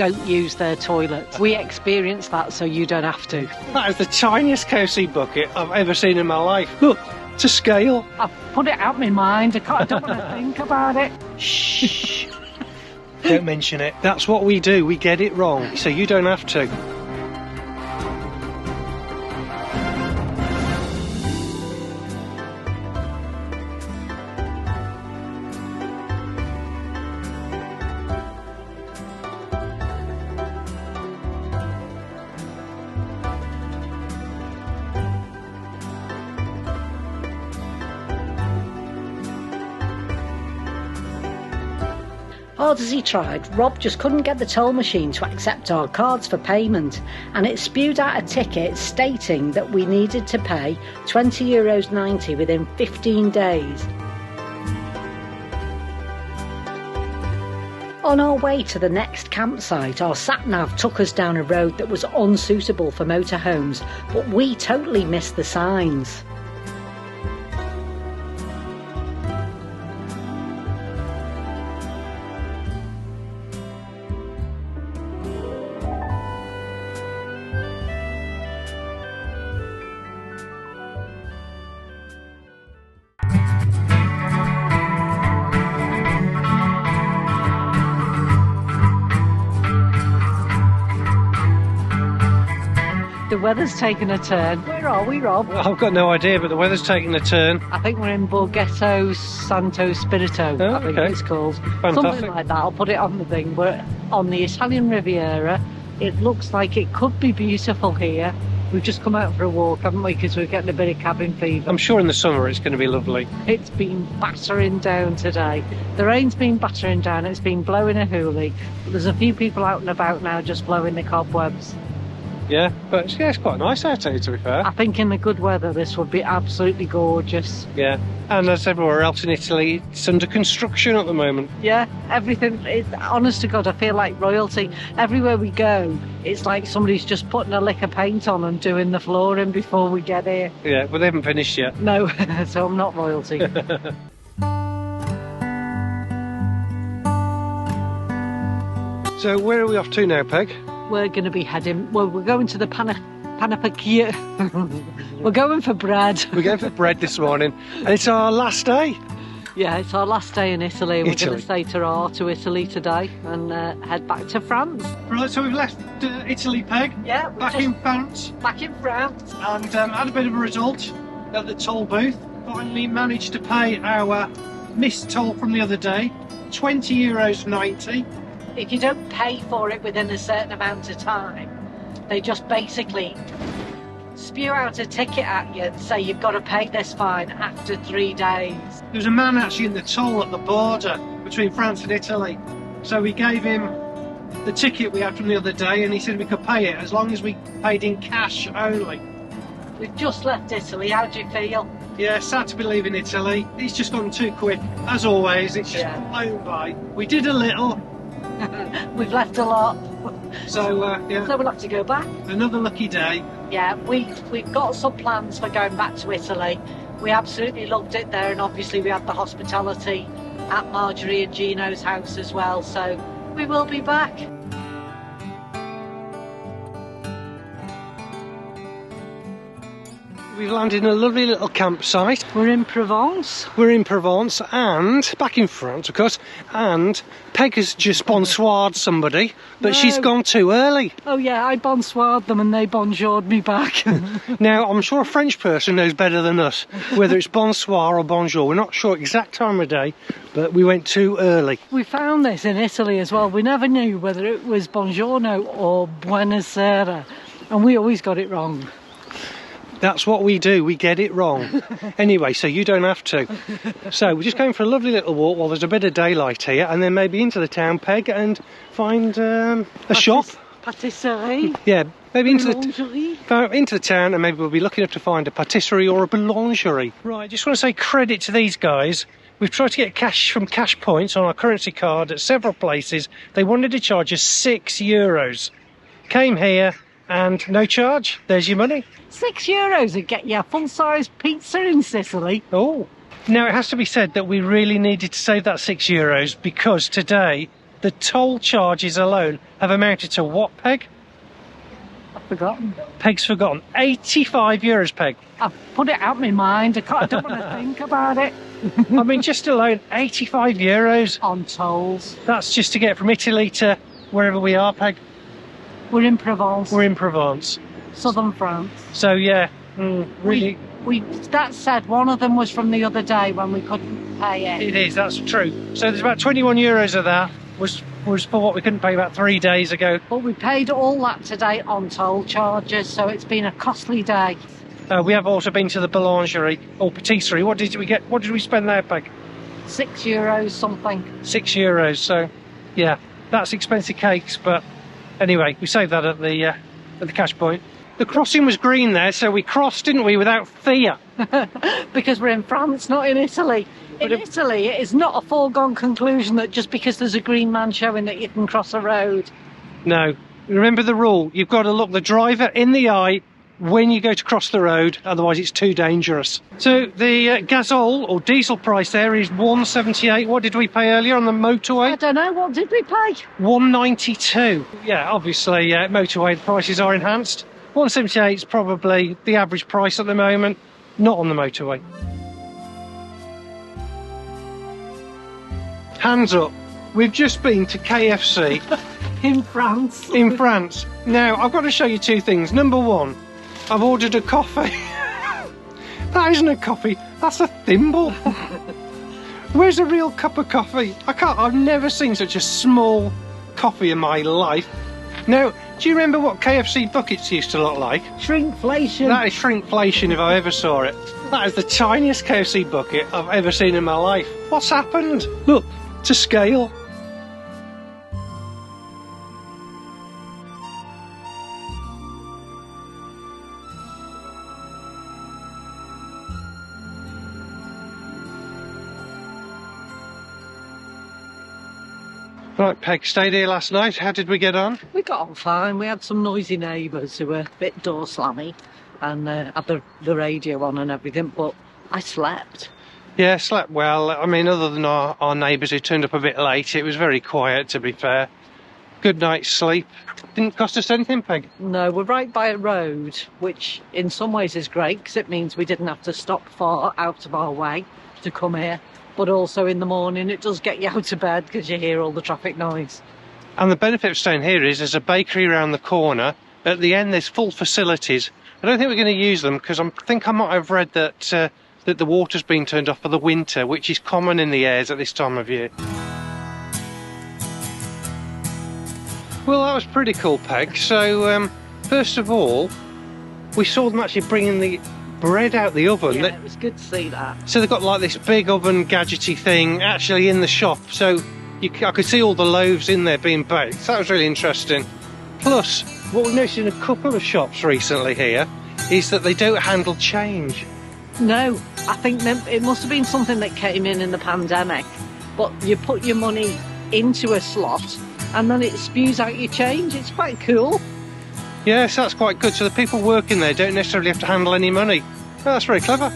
don't use their toilets. We experienced that, so you don't have to. That is the tiniest KFC bucket I've ever seen in my life. Look, to scale. I've put it out of my mind. I don't want to think about it. Shh. Don't mention it. That's what we do. We get it wrong, so you don't have to. Hard as he tried, Rob just couldn't get the toll machine to accept our cards for payment, and it spewed out a ticket stating that we needed to pay €20.90 within 15 days. On our way to the next campsite, our sat-nav took us down a road that was unsuitable for motorhomes, but we totally missed the signs. The weather's taken a turn. Where are we, Rob? Well, I've got no idea, but the weather's taken a turn. I think we're in Borghetto Santo Spirito, Oh, I think okay. it's called. Fantastic. Something like that. I'll put it on the thing. We're on the Italian Riviera. It looks like it could be beautiful here. We've just come out for a walk, haven't we? Because we're getting a bit of cabin fever. I'm sure in the summer it's going to be lovely. It's been battering down today. The rain's been battering down. It's been blowing a hoolie. There's a few people out and about now just blowing the cobwebs. Yeah, but yeah, it's quite nice out here, to be fair. I think in the good weather this would be absolutely gorgeous. Yeah, and as everywhere else in Italy, it's under construction at the moment. Yeah, everything, honest to God, I feel like royalty. Everywhere we go, it's like somebody's just putting a lick of paint on and doing the flooring before we get here. Yeah, but they haven't finished yet. No, so I'm not royalty. So where are we off to now, Peg? We're going to be heading, well, we're going to the paneficio. We're going for bread. We're going for bread this morning, and it's our last day. Yeah, it's our last day in Italy. We're going Italy. to say ta-ra to Italy today and head back to France. Right, so we've left Italy, Peg. Yeah, Back in France, back in France. and had a bit of a result at the toll booth. Finally managed to pay our missed toll from the other day, €20.90. If you don't pay for it within a certain amount of time, they just basically spew out a ticket at you and say you've got to pay this fine after 3 days. There was a man actually in the toll at the border between France and Italy, so we gave him the ticket we had from the other day, and he said we could pay it as long as we paid in cash only. We've just left Italy. How do you feel? Yeah, sad to be leaving Italy. It's just gone too quick, as always. It's just flown by. We did a little. We've left a lot. So yeah, So we'll have to go back. another lucky day. Yeah, we've got some plans for going back to Italy. We absolutely loved it there, and obviously we had the hospitality at Marjorie and Gino's house as well, so we will be back. We've landed in a lovely little campsite. We're in Provence. We're in Provence and back in France, of course. And Peg has just bonsoired somebody, but she's gone too early. Oh yeah, I bonsoired them and they bonjoured me back. Now, I'm sure a French person knows better than us whether it's bonsoir or bonjour. We're not sure exact time of day, but we went too early. We found this in Italy as well. We never knew whether it was buongiorno or buonasera, and we always got it wrong. That's what we do, we get it wrong. Anyway, so you don't have to. So we're just going for a lovely little walk while there's a bit of daylight here, and then maybe into the town, Peg, and find a shop. Patisserie. Yeah, maybe into Boulangerie. into the town, and maybe we'll be looking up to find a patisserie or a boulangerie. Right, just want to say credit to these guys. We've tried to get cash from cash points on our currency card at several places. They wanted to charge us €6. Came here and no charge. There's your money. €6 would get you a full-size pizza in Sicily. Oh. Now, it has to be said that we really needed to save that €6 because today the toll charges alone have amounted to what, Peg? I've forgotten. Peg's forgotten. €85, Peg. I've put it out of my mind. I don't want to think about it. I mean, just alone, €85. On tolls. That's just to get from Italy to wherever we are, Peg. We're in Provence. We're in Provence. Southern France. So, yeah, really... That said, one of them was from the other day when we couldn't pay it. It is, that's true. So there's about €21 of that was for what we couldn't pay about 3 days ago. But we paid all that today on toll charges, so it's been a costly day. We have also been to the boulangerie, or patisserie. What did we get? What did we spend there, Peg? €6 something. €6, so yeah, that's expensive cakes, but anyway, we saved that at the cash point. The crossing was green there, so we crossed, didn't we, without fear? Because we're in France, not in Italy. In Italy, it is not a foregone conclusion that just because there's a green man showing that you can cross a road. No. Remember the rule. You've got to look the driver in the eye when you go to cross the road, otherwise it's too dangerous. So the gasol or diesel price there is $1.78. What did we pay earlier on the motorway? I don't know, what did we pay? $1.92. Yeah, obviously motorway prices are enhanced. $1.78 is probably the average price at the moment, not on the motorway. Hands up, we've just been to KFC. In France. In France. Now, I've got to show you two things. Number one, I've ordered a coffee. That isn't a coffee, that's a thimble. Where's a real cup of coffee? I've never seen such a small coffee in my life. Now, do you remember what KFC buckets used to look like? Shrinkflation. That is shrinkflation if I ever saw it. That is the tiniest KFC bucket I've ever seen in my life. What's happened? Look, to scale. Right, Peg, stayed here last night. How did we get on? We got on fine. We had some noisy neighbours who were a bit door slammy and had the radio on and everything, but I slept. Yeah, slept well. I mean, other than our neighbours who turned up a bit late, it was very quiet, to be fair. Good night's sleep. Didn't cost us anything, Peg? No, we're right by a road, which in some ways is great because it means we didn't have to stop far out of our way to come here. But also in the morning it does get you out of bed because you hear all the traffic noise. And the benefit of staying here is there's a bakery around the corner. At the end there's full facilities. I don't think we're going to use them because I think I might have read that that the water's been turned off for the winter, which is common in the airs at this time of year. Well, that was pretty cool, Peg. So first of all, we saw them actually bringing the bread out the oven. Yeah, it was good to see that. So they've got like this big oven gadgety thing actually in the shop, so I could see all the loaves in there being baked. So that was really interesting. Plus, what we've noticed in a couple of shops recently here is that they don't handle change. No, I think it must have been something that came in the pandemic, but you put your money into a slot and then it spews out your change. It's quite cool. Yes, that's quite good. So the people working there don't necessarily have to handle any money. Oh, that's very clever.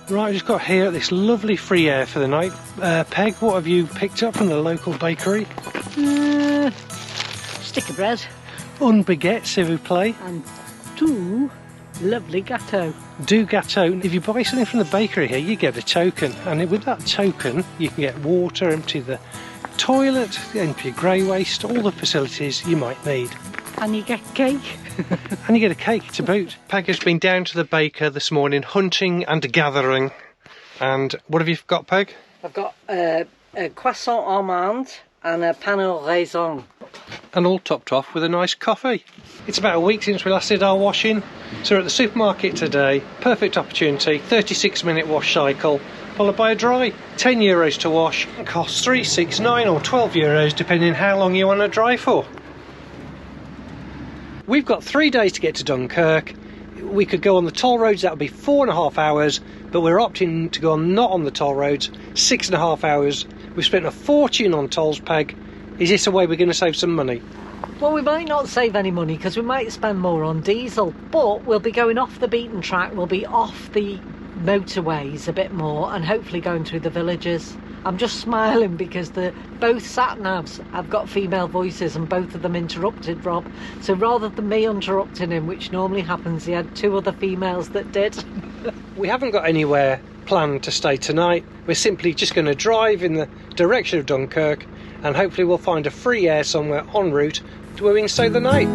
Right, I've just got here this lovely free air for the night. Peg, what have you picked up from the local bakery? Stick of bread. Un baguette, s'il vous plaît. And 2 lovely gâteaux. 2 gâteaux. If you buy something from the bakery here, you get a token. And with that token, you can get water, empty the toilet, empty your grey waste, all the facilities you might need. And you get cake. And you get a cake to boot. Peg has been down to the baker this morning, hunting and gathering. And what have you got, Peg? I've got a croissant almond and a pain au raisin. and all topped off with a nice coffee. It's about a week since we last did our washing, so we're at the supermarket today. Perfect opportunity, 36-minute wash cycle, followed by a dry. €10 to wash, and costs €3, €6, €9 or €12 depending how long you want to dry for. We've got 3 days to get to Dunkirk. We could go on the toll roads, that would be 4.5 hours, but we're opting to go on not on the toll roads, 6.5 hours. We've spent a fortune on tolls, Peg. Is this a way we're going to save some money? Well, we might not save any money because we might spend more on diesel, but we'll be going off the beaten track, we'll be off the motorways a bit more and hopefully going through the villages. I'm just smiling because both sat-navs have got female voices and both of them interrupted Rob. So rather than me interrupting him, which normally happens, he had 2 other females that did. We haven't got anywhere planned to stay tonight. We're simply just going to drive in the direction of Dunkirk and hopefully we'll find a free air somewhere en route to where we can stay the night.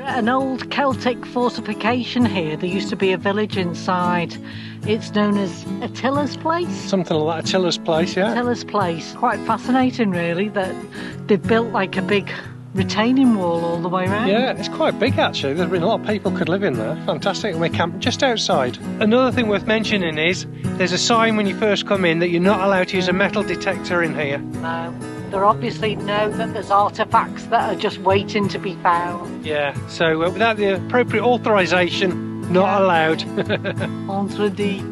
An old Celtic fortification here. There used to be a village inside. It's known as Attila's Place. Something like that, Attila's Place, yeah. Attila's Place. Quite fascinating, really, that they've built like a big retaining wall all the way around. Yeah, it's quite big actually. There's been a lot of people could live in there. Fantastic. And we're camped just outside. Another thing worth mentioning is there's a sign when you first come in that you're not allowed to use a metal detector in here. No. They obviously know that there's artefacts that are just waiting to be found. Yeah, so without the appropriate authorisation, not allowed. Interdit.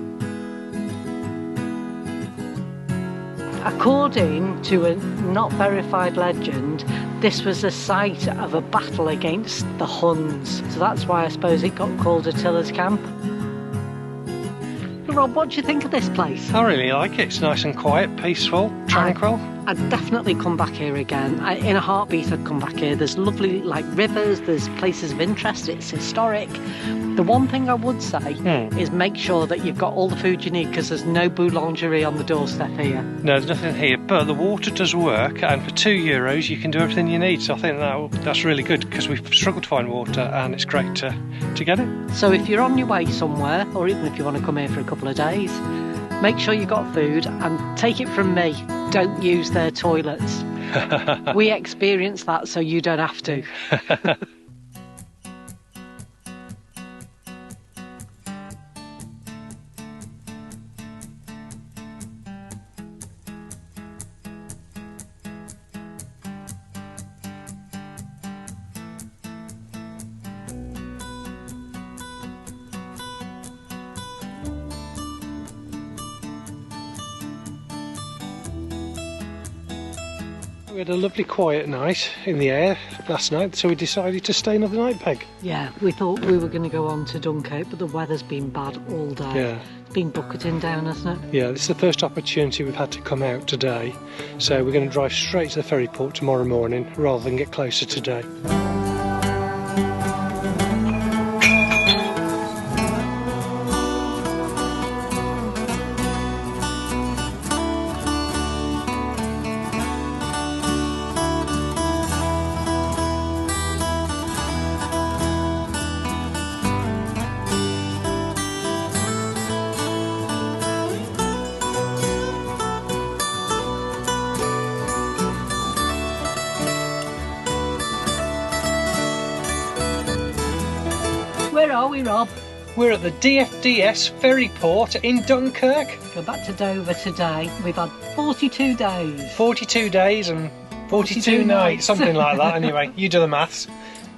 According to a not verified legend, this was the site of a battle against the Huns. So that's why I suppose it got called Attila's Camp. Rob, what do you think of this place? I really like it. It's nice and quiet, peaceful, tranquil. I'd definitely come back here again. In a heartbeat, I'd come back here. There's lovely, like, rivers, there's places of interest, it's historic. The one thing I would say is make sure that you've got all the food you need because there's no boulangerie on the doorstep here. No, there's nothing here, but the water does work, and for €2 you can do everything you need. So I think that's really good because we've struggled to find water, and it's great to get it. So if you're on your way somewhere, or even if you want to come here for a couple of days, make sure you got food, and take it from me, don't use their toilets. We experienced that, so you don't have to. We had a lovely quiet night in the air last night, so we decided to stay another night, Peg. Yeah, we thought we were going to go on to Dunkirk, but the weather's been bad all day. Yeah. It's been bucketing down, hasn't it? Yeah, this is the first opportunity we've had to come out today, so we're going to drive straight to the ferry port tomorrow morning rather than get closer today. Where are we, Rob? We're at the DFDS ferry port in Dunkirk. Go back to Dover today. We've had 42 days. 42 days and 42 nights, something like that. Anyway, you do the maths.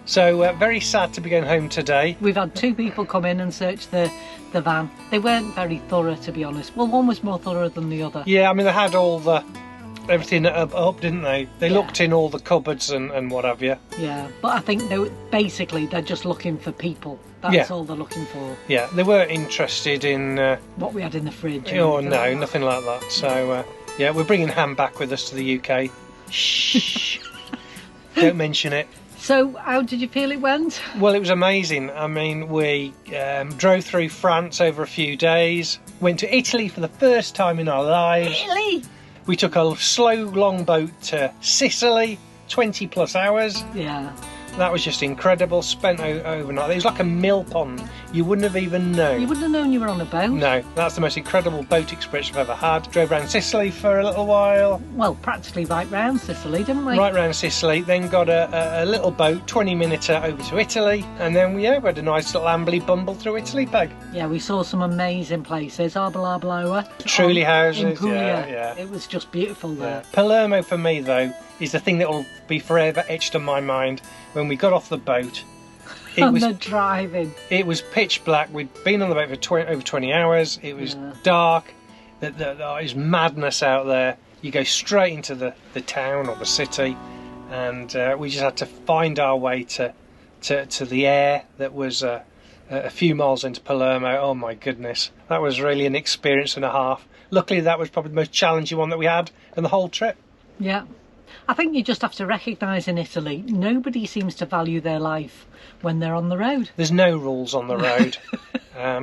So very sad to be going home today. We've had 2 people come in and search the van. They weren't very thorough, to be honest. Well, one was more thorough than the other. Yeah, I mean, they had everything up, didn't they? They looked in all the cupboards and what have you. Yeah, but I think they're just looking for people. That's all they're looking for. Yeah, they weren't interested in what we had in the fridge. Oh no, nothing like that. So yeah, we're bringing Ham back with us to the UK. Shh, don't mention it. So, how did you feel it went? Well, it was amazing. I mean, we drove through France over a few days, went to Italy for the first time in our lives. Italy! We took a slow longboat to Sicily, 20 plus hours. Yeah. That was just incredible. Spent overnight. It was like a mill pond. You wouldn't have even known. You wouldn't have known you were on a boat. No, that's the most incredible boat experience I've ever had. Drove around Sicily for a little while. Well, practically right round Sicily, didn't we? Right round Sicily. Then got a little boat, 20-minuter over to Italy. And then we had a nice little ambly bumble through Italy, Peg. Yeah, we saw some amazing places. Arboloa. Truly houses. In Puglia. Yeah. It was just beautiful there. Palermo for me, though, is the thing that will be forever etched on my mind. When we got off the boat, the driving. It was pitch black. We'd been on the boat for over 20 hours. It was dark. There was madness out there. You go straight into the town or the city, and we just had to find our way to the air that was a few miles into Palermo. Oh my goodness, that was really an experience and a half. Luckily, that was probably the most challenging one that we had in the whole trip. Yeah. I think you just have to recognise in Italy, nobody seems to value their life when they're on the road. There's no rules on the road.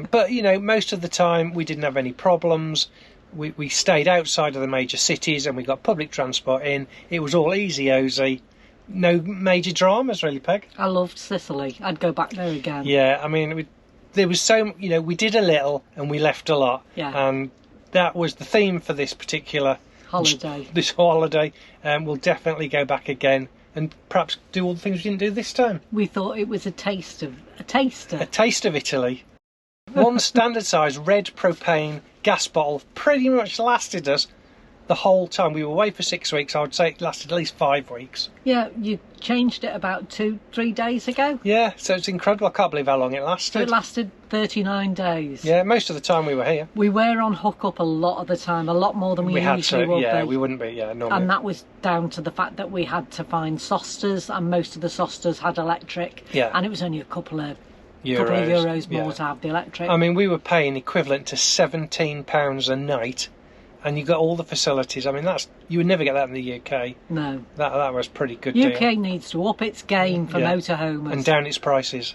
But, you know, most of the time we didn't have any problems. We stayed outside of the major cities and we got public transport in. It was all easy-ozy. No major dramas, really, Peg. I loved Sicily. I'd go back there again. Yeah, I mean, there was so, you know, we did a little and we left a lot. Yeah. And that was the theme for this particular holiday. This holiday. We'll definitely go back again and perhaps do all the things we didn't do this time. We thought it was a taster. A taste of Italy. One standard size red propane gas bottle pretty much lasted us the whole time. We were away for 6 weeks. I would say it lasted at least 5 weeks. Yeah, you changed it about 2-3 days ago. Yeah, so it's incredible. I can't believe how long it lasted. So it lasted 39 days. Yeah, most of the time we were here. We were on hookup a lot of the time, a lot more than we had usually to, would yeah, be. we wouldn't be, yeah, normally. And that was down to the fact that we had to find sostas, and most of the sostas had electric. Yeah. And it was only a couple of euros more to have the electric. I mean, we were paying equivalent to £17 a night, and you got all the facilities. I mean, you would never get that in the UK. No. That was pretty good UK deal. needs to up its game for motorhomers. And down its prices.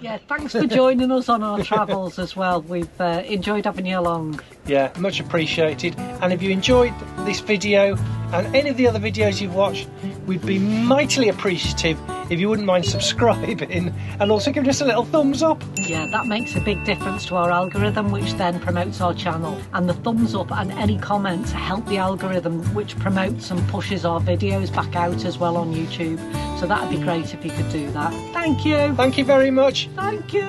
Yeah, thanks for joining us on our travels as well. We've enjoyed having you along. Yeah, much appreciated. And if you enjoyed this video and any of the other videos you've watched, we'd be mightily appreciative if you wouldn't mind subscribing and also giving us a little thumbs up. Yeah, that makes a big difference to our algorithm, which then promotes our channel. And the thumbs up and any comments help the algorithm, which promotes and pushes our videos back out as well on YouTube. So that'd be great if you could do that. Thank you. Thank you very much. Thank you.